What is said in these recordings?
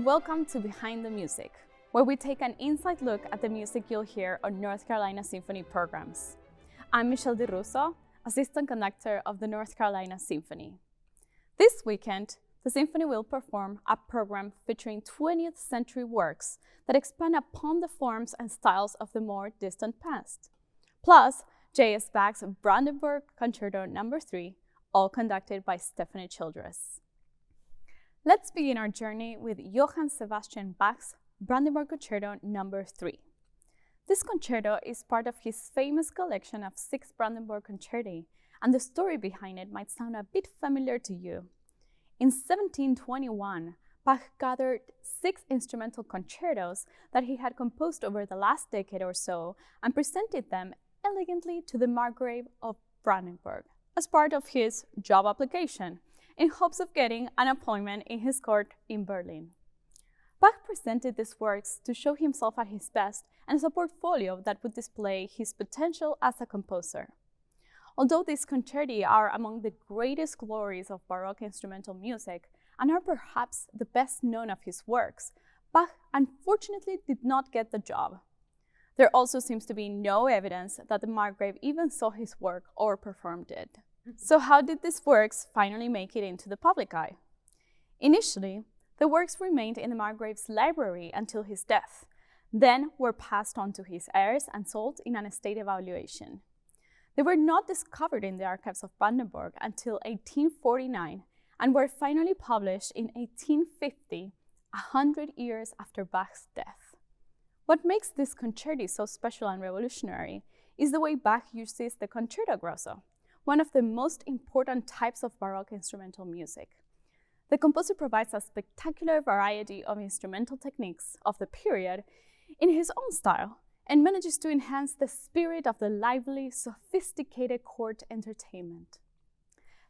Welcome to Behind the Music, where we take an inside look at the music you'll hear on North Carolina Symphony programs. I'm Michelle DiRusso, Assistant Conductor of the North Carolina Symphony. This weekend, the Symphony will perform a program featuring 20th century works that expand upon the forms and styles of the more distant past. Plus, J.S. Bach's Brandenburg Concerto No. 3, all conducted by Stephanie Childress. Let's begin our journey with Johann Sebastian Bach's Brandenburg Concerto No. 3. This concerto is part of his famous collection of 6 Brandenburg concerti, and the story behind it might sound a bit familiar to you. In 1721, Bach gathered 6 instrumental concertos that he had composed over the last decade or so and presented them elegantly to the Margrave of Brandenburg as part of his job application, in hopes of getting an appointment in his court in Berlin. Bach presented these works to show himself at his best and as a portfolio that would display his potential as a composer. Although these concerti are among the greatest glories of Baroque instrumental music and are perhaps the best known of his works, Bach unfortunately did not get the job. There also seems to be no evidence that the Margrave even saw his work or performed it. So how did these works finally make it into the public eye? Initially, the works remained in the Margrave's library until his death, then were passed on to his heirs and sold in an estate evaluation. They were not discovered in the archives of Brandenburg until 1849 and were finally published in 1850, 100 years after Bach's death. What makes this concerti so special and revolutionary is the way Bach uses the concerto grosso, one of the most important types of Baroque instrumental music. The composer provides a spectacular variety of instrumental techniques of the period in his own style and manages to enhance the spirit of the lively, sophisticated court entertainment.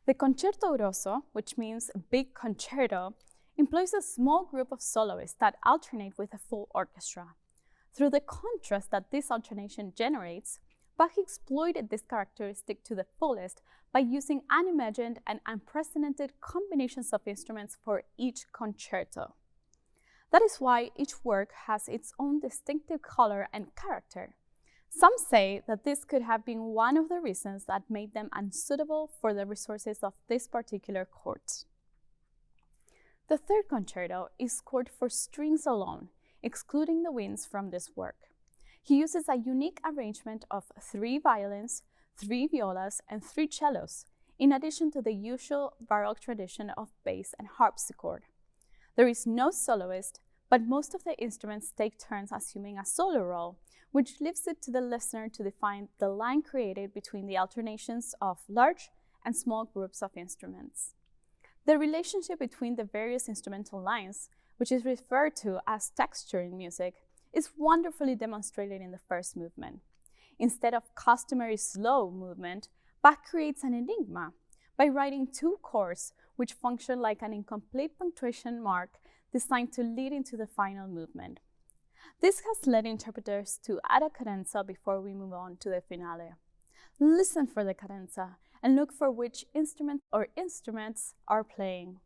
The concerto grosso, which means big concerto, employs a small group of soloists that alternate with a full orchestra. Through the contrast that this alternation generates, Bach exploited this characteristic to the fullest by using unimagined and unprecedented combinations of instruments for each concerto. That is why each work has its own distinctive color and character. Some say that this could have been one of the reasons that made them unsuitable for the resources of this particular court. The third concerto is scored for strings alone, excluding the winds from this work. He uses a unique arrangement of 3 violins, 3 violas, and 3 cellos, in addition to the usual Baroque tradition of bass and harpsichord. There is no soloist, but most of the instruments take turns assuming a solo role, which leaves it to the listener to define the line created between the alternations of large and small groups of instruments. The relationship between the various instrumental lines, which is referred to as texture in music, is wonderfully demonstrated in the first movement. Instead of customary slow movement, Bach creates an enigma by writing 2 chords which function like an incomplete punctuation mark designed to lead into the final movement. This has led interpreters to add a cadenza before we move on to the finale. Listen for the cadenza and look for which instrument or instruments are playing.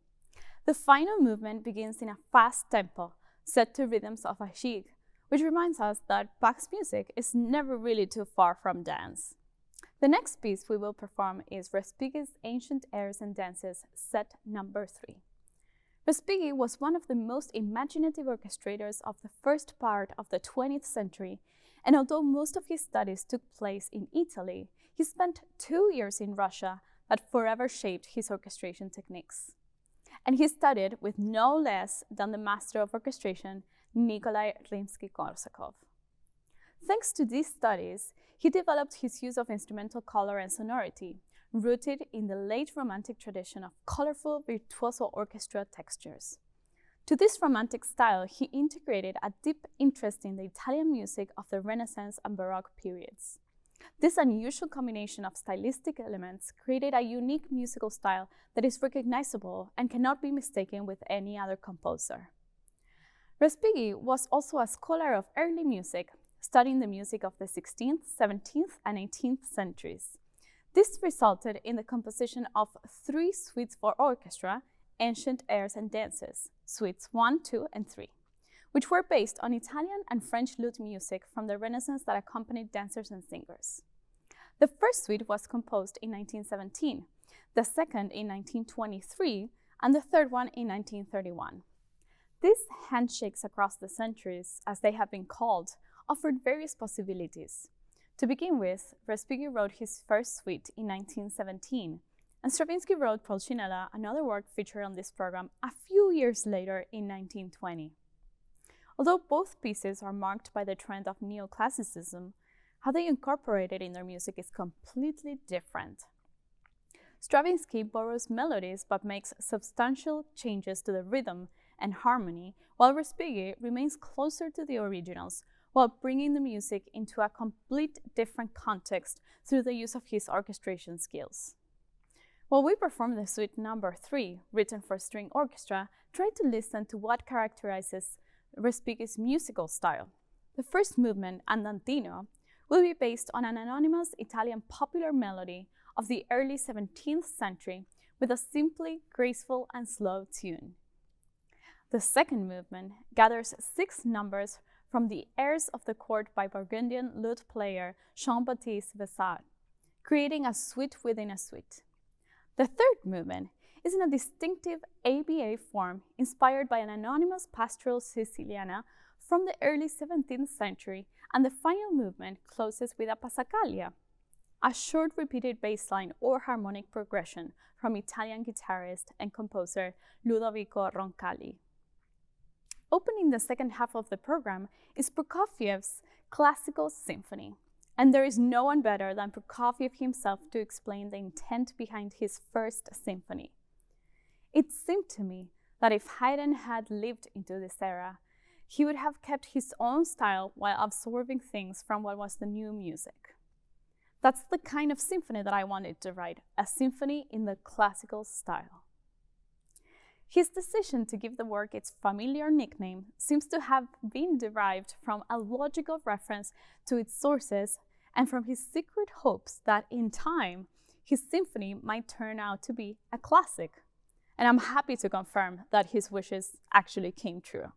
The final movement begins in a fast tempo, set to rhythms of a jig, which reminds us that Bach's music is never really too far from dance. The next piece we will perform is Respighi's Ancient Airs and Dances, set No. 3. Respighi was one of the most imaginative orchestrators of the first part of the 20th century, and although most of his studies took place in Italy, he spent 2 years in Russia that forever shaped his orchestration techniques. And he studied with no less than the master of orchestration, Nikolai Rimsky-Korsakov. Thanks to these studies, he developed his use of instrumental color and sonority, rooted in the late Romantic tradition of colorful, virtuoso orchestra textures. To this Romantic style, he integrated a deep interest in the Italian music of the Renaissance and Baroque periods. This unusual combination of stylistic elements created a unique musical style that is recognizable and cannot be mistaken with any other composer. Respighi was also a scholar of early music, studying the music of the 16th, 17th, and 18th centuries. This resulted in the composition of 3 suites for orchestra, Ancient Airs and Dances, Suites 1, 2, and 3, which were based on Italian and French lute music from the Renaissance that accompanied dancers and singers. The first suite was composed in 1917, the second in 1923, and the third one in 1931. These handshakes across the centuries, as they have been called, offered various possibilities. To begin with, Respighi wrote his first suite in 1917, and Stravinsky wrote Pulcinella, another work featured on this program, a few years later in 1920. Although both pieces are marked by the trend of neoclassicism, how they incorporate it in their music is completely different. Stravinsky borrows melodies but makes substantial changes to the rhythm and harmony, while Respighi remains closer to the originals while bringing the music into a complete different context through the use of his orchestration skills. While we perform the suite number 3, written for string orchestra, try to listen to what characterizes Respighi's musical style. The first movement, Andantino, will be based on an anonymous Italian popular melody of the early 17th century with a simply graceful and slow tune. The second movement gathers 6 numbers from the airs of the court by Burgundian lute player Jean-Baptiste Vessard, creating a suite within a suite. The third movement is in a distinctive ABA form inspired by an anonymous pastoral Siciliana from the early 17th century, and the final movement closes with a passacaglia, a short repeated bass line or harmonic progression from Italian guitarist and composer Ludovico Roncalli. Opening the second half of the program is Prokofiev's Classical Symphony, and there is no one better than Prokofiev himself to explain the intent behind his first symphony. It seemed to me that if Haydn had lived into this era, he would have kept his own style while absorbing things from what was the new music. That's the kind of symphony that I wanted to write, a symphony in the classical style. His decision to give the work its familiar nickname seems to have been derived from a logical reference to its sources and from his secret hopes that in time, his symphony might turn out to be a classic. And I'm happy to confirm that his wishes actually came true.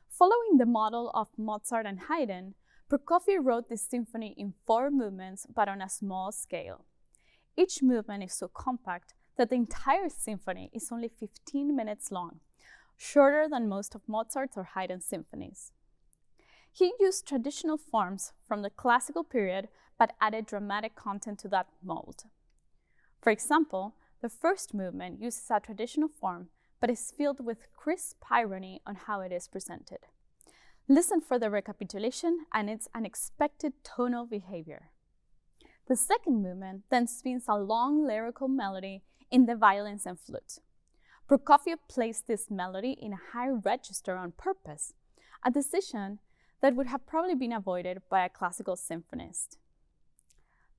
Following the model of Mozart and Haydn, Prokofiev wrote this symphony in 4 movements, but on a small scale. Each movement is so compact that the entire symphony is only 15 minutes long, shorter than most of Mozart's or Haydn's symphonies. He used traditional forms from the classical period, but added dramatic content to that mold. For example, the first movement uses a traditional form, but is filled with crisp irony on how it is presented. Listen for the recapitulation and its unexpected tonal behavior. The second movement then spins a long lyrical melody in the violins and flute. Prokofiev placed this melody in a high register on purpose, a decision that would have probably been avoided by a classical symphonist.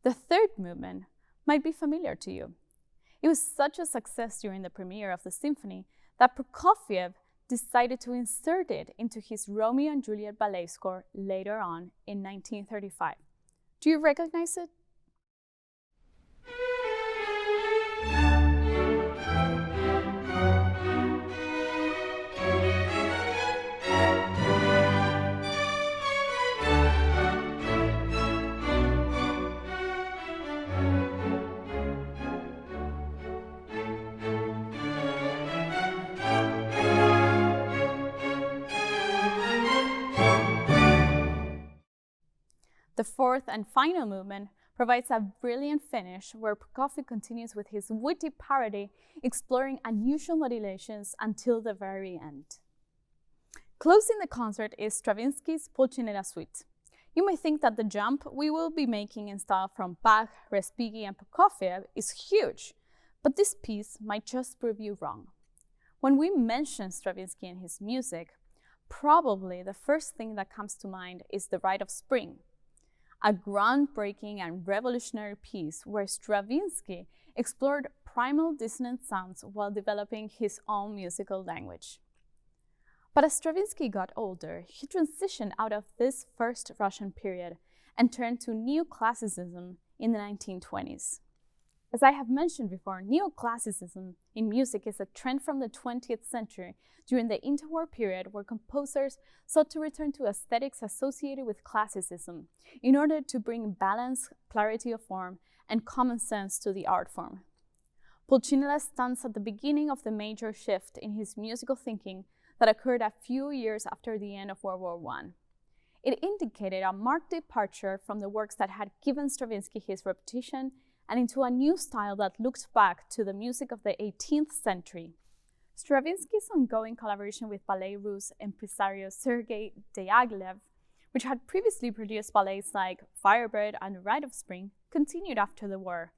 The third movement might be familiar to you. It was such a success during the premiere of the symphony that Prokofiev decided to insert it into his Romeo and Juliet ballet score later on in 1935. Do you recognize it? The fourth and final movement provides a brilliant finish where Prokofiev continues with his witty parody, exploring unusual modulations until the very end. Closing the concert is Stravinsky's Pulcinella Suite. You may think that the jump we will be making in style from Bach, Respighi, and Prokofiev is huge, but this piece might just prove you wrong. When we mention Stravinsky and his music, probably the first thing that comes to mind is The Rite of Spring, a groundbreaking and revolutionary piece where Stravinsky explored primal dissonant sounds while developing his own musical language. But as Stravinsky got older, he transitioned out of this first Russian period and turned to neoclassicism in the 1920s. As I have mentioned before, neoclassicism in music is a trend from the 20th century during the interwar period where composers sought to return to aesthetics associated with classicism in order to bring balance, clarity of form, and common sense to the art form. Pulcinella stands at the beginning of the major shift in his musical thinking that occurred a few years after the end of World War I. It indicated a marked departure from the works that had given Stravinsky his reputation and into a new style that looked back to the music of the 18th century. Stravinsky's ongoing collaboration with ballet Russe impresario Sergei Diaghilev, which had previously produced ballets like Firebird and Rite of Spring, continued after the war.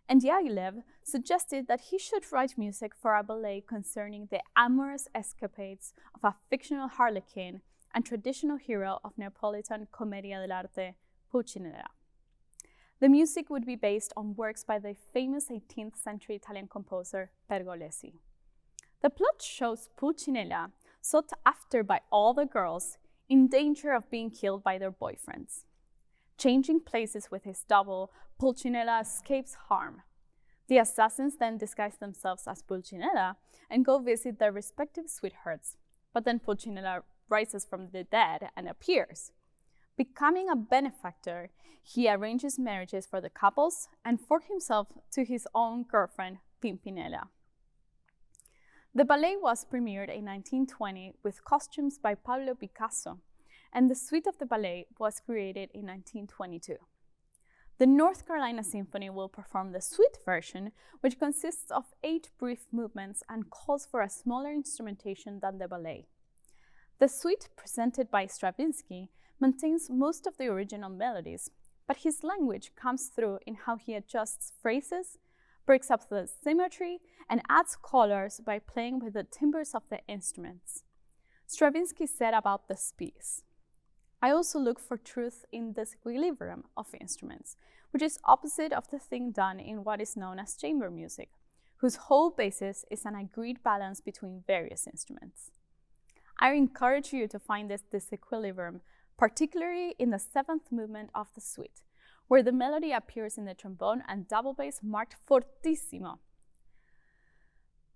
And Diaghilev suggested that he should write music for a ballet concerning the amorous escapades of a fictional harlequin and traditional hero of Neapolitan commedia dell'arte, Pulcinella. The music would be based on works by the famous 18th century Italian composer Pergolesi. The plot shows Pulcinella sought after by all the girls in danger of being killed by their boyfriends. Changing places with his double, Pulcinella escapes harm. The assassins then disguise themselves as Pulcinella and go visit their respective sweethearts, but then Pulcinella rises from the dead and appears. Becoming a benefactor, he arranges marriages for the couples and for himself to his own girlfriend, Pimpinella. The ballet was premiered in 1920 with costumes by Pablo Picasso, and the suite of the ballet was created in 1922. The North Carolina Symphony will perform the suite version, which consists of 8 brief movements and calls for a smaller instrumentation than the ballet. The suite, presented by Stravinsky, maintains most of the original melodies, but his language comes through in how he adjusts phrases, breaks up the symmetry, and adds colors by playing with the timbres of the instruments. Stravinsky said about this piece, "I also look for truth in the equilibrium of instruments, which is opposite of the thing done in what is known as chamber music, whose whole basis is an agreed balance between various instruments." I encourage you to find this disequilibrium, particularly in the 7th movement of the suite, where the melody appears in the trombone and double bass marked fortissimo.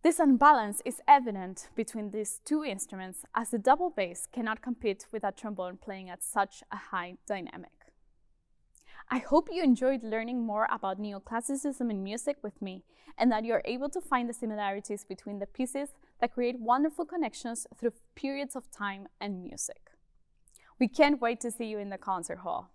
This unbalance is evident between these two instruments, as the double bass cannot compete with a trombone playing at such a high dynamic. I hope you enjoyed learning more about neoclassicism in music with me, and that you're able to find the similarities between the pieces that create wonderful connections through periods of time and music. We can't wait to see you in the concert hall.